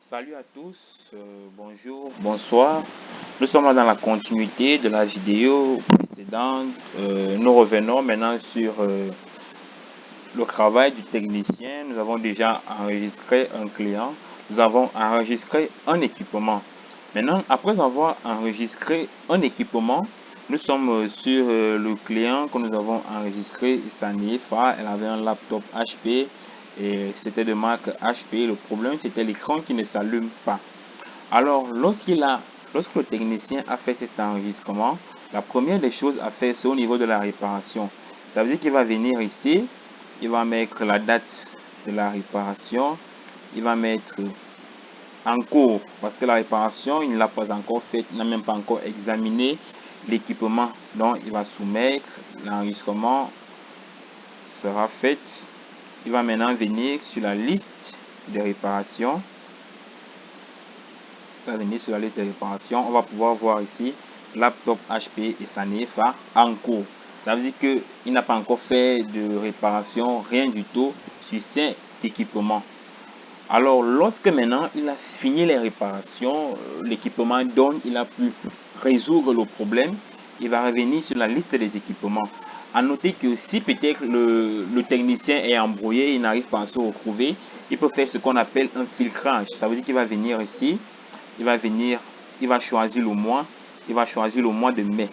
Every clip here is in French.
Salut à tous, bonjour, bonsoir. Nous sommes dans la continuité de la vidéo précédente. Nous revenons maintenant sur le travail du technicien. Nous avons déjà enregistré un client. Nous avons enregistré un équipement. Maintenant, après avoir enregistré un équipement, nous sommes sur le client que nous avons enregistré. Sa NIFA, elle avait un laptop HP. Et c'était de marque HP. Le problème, c'était l'écran qui ne s'allume pas. Alors, lorsque le technicien a fait cet enregistrement, la première des choses à faire, c'est au niveau de la réparation. Ça veut dire qu'il va venir ici, il va mettre la date de la réparation, il va mettre en cours, parce que la réparation, il ne l'a pas encore faite, il n'a même pas encore examiné l'équipement. Donc, il va soumettre, l'enregistrement sera fait. Il va maintenant venir sur la liste de réparation. Il va venir sur la liste de réparation. On va pouvoir voir ici laptop HP et sa NIFA en cours. Ça veut dire qu'il n'a pas encore fait de réparation, rien du tout sur cet équipement. Alors, lorsque maintenant il a fini les réparations, l'équipement donne, il a pu résoudre le problème, il va revenir sur la liste des équipements. À noter que si peut-être le technicien est embrouillé, il n'arrive pas à se retrouver, il peut faire ce qu'on appelle un filtrage. Ça veut dire qu'il va venir ici, il va choisir le mois, il va choisir le mois de mai.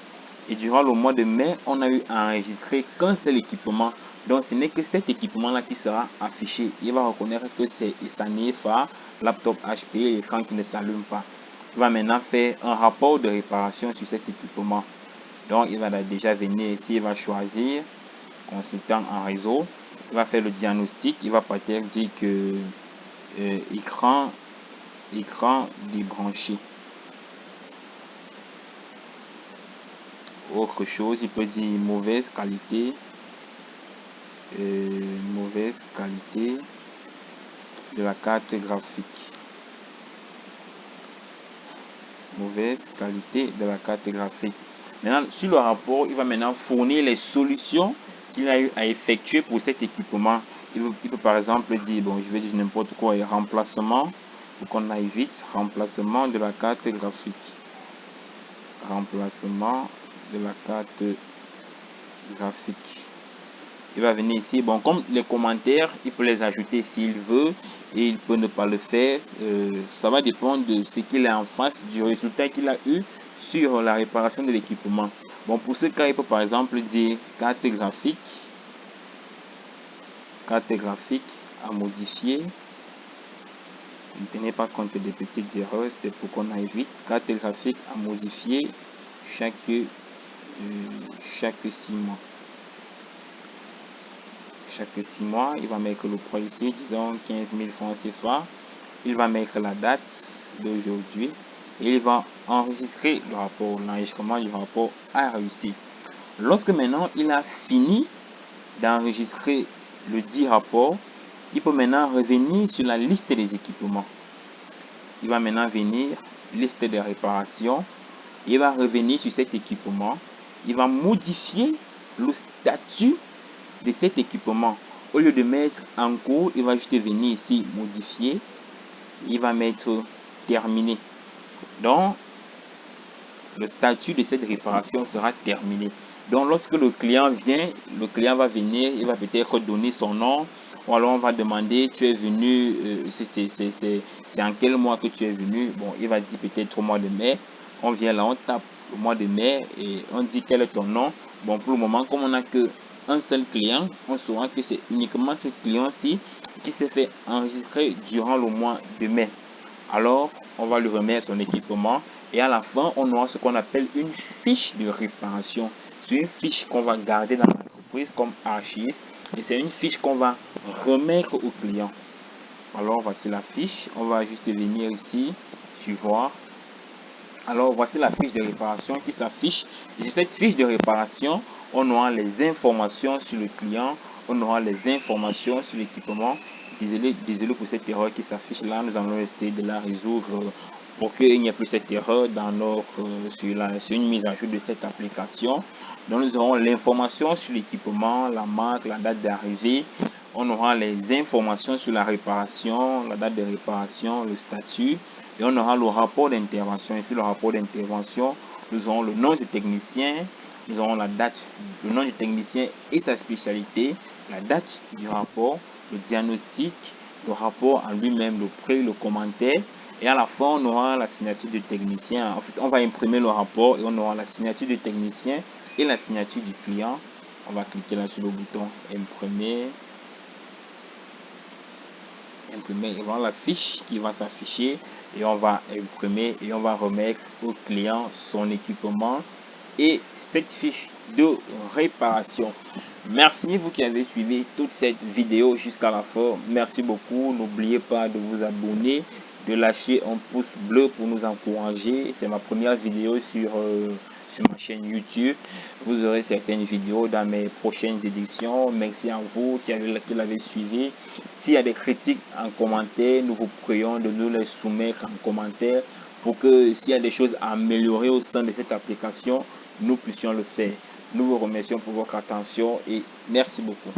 Et durant le mois de mai, on a eu à enregistrer qu'un seul équipement. Donc, ce n'est que cet équipement-là qui sera affiché. Il va reconnaître que c'est sa NIFA, laptop HP, l'écran qui ne s'allume pas. Il va maintenant faire un rapport de réparation sur cet équipement. Donc, il va déjà venir ici, il va choisir consultant en réseau. Il va faire le diagnostic. Il va peut-être dire que écran débranché. Autre chose, il peut dire mauvaise qualité de la carte graphique. Mauvaise qualité de la carte graphique. Maintenant, sur le rapport, il va maintenant fournir les solutions qu'il a eu à effectuer pour cet équipement. Il peut par exemple dire, bon, je vais dire n'importe quoi, et remplacement, pour qu'on aille vite, remplacement de la carte graphique. Remplacement de la carte graphique. Il va venir ici, bon, comme les commentaires, il peut les ajouter s'il veut et il peut ne pas le faire. Ça va dépendre de ce qu'il a en face, du résultat qu'il a eu sur la réparation de l'équipement. Bon, pour ce cas, il peut par exemple dire carte graphique à modifier. Ne tenez pas compte des petites erreurs, c'est pour qu'on aille vite. Carte graphique à modifier chaque 6 mois. Chaque 6 mois, il va mettre le prix ici, disons 15 000 francs CFA. Il va mettre la date d'aujourd'hui et il va enregistrer le rapport. L'enregistrement du rapport a réussi. Lorsque maintenant il a fini d'enregistrer le dit rapport, il peut maintenant revenir sur la liste des équipements. Il va maintenant venir, liste de réparation. Il va revenir sur cet équipement. Il va modifier le statut de cet équipement. Au lieu de mettre en cours, il va juste venir ici modifier. Il va mettre terminé. Donc, le statut de cette réparation sera terminé. Donc, lorsque le client vient, le client va venir, il va peut-être donner son nom. Ou alors, on va demander, tu es venu, c'est en quel mois que tu es venu? Bon, il va dire peut-être au mois de mai. On vient là, on tape le mois de mai et on dit quel est ton nom. Bon, pour le moment, comme on n'a qu'un seul client, on saura que c'est uniquement ce client-ci qui s'est fait enregistrer durant le mois de mai. Alors, on va lui remettre son équipement et à la fin, on aura ce qu'on appelle une fiche de réparation. C'est une fiche qu'on va garder dans l'entreprise comme archive et c'est une fiche qu'on va remettre au client. Alors, voici la fiche. On va juste venir ici, suivre. Alors, voici la fiche de réparation qui s'affiche. Et sur cette fiche de réparation, on aura les informations sur le client, on aura les informations sur l'équipement. Désolé pour cette erreur qui s'affiche là. Nous allons essayer de la résoudre pour qu'il n'y ait plus cette erreur dans sur une mise à jour de cette application. Donc, nous aurons l'information sur l'équipement, la marque, la date d'arrivée. on aura les informations sur la réparation, la date de réparation, le statut, et on aura le rapport d'intervention. Et sur le rapport d'intervention, nous aurons le nom du technicien, nous aurons la date, le nom du technicien et sa spécialité, la date du rapport, le diagnostic, le rapport en lui-même, le prix, le commentaire. Et à la fin, on aura la signature du technicien. En fait, on va imprimer le rapport et on aura la signature du technicien et la signature du client. On va cliquer là sur le bouton imprimer. Et voilà la fiche qui va s'afficher et on va imprimer et on va remettre au client son équipement et cette fiche de réparation. Merci vous qui avez suivi toute cette vidéo jusqu'à la fin. Merci beaucoup. N'oubliez pas de vous abonner, de lâcher un pouce bleu pour nous encourager. C'est ma première vidéo sur ma chaîne YouTube. Vous aurez certaines vidéos dans mes prochaines éditions. Merci à vous qui l'avez suivi. S'il y a des critiques en commentaire, nous vous prions de nous les soumettre en commentaire pour que s'il y a des choses à améliorer au sein de cette application, nous puissions le faire. Nous vous remercions pour votre attention et merci beaucoup.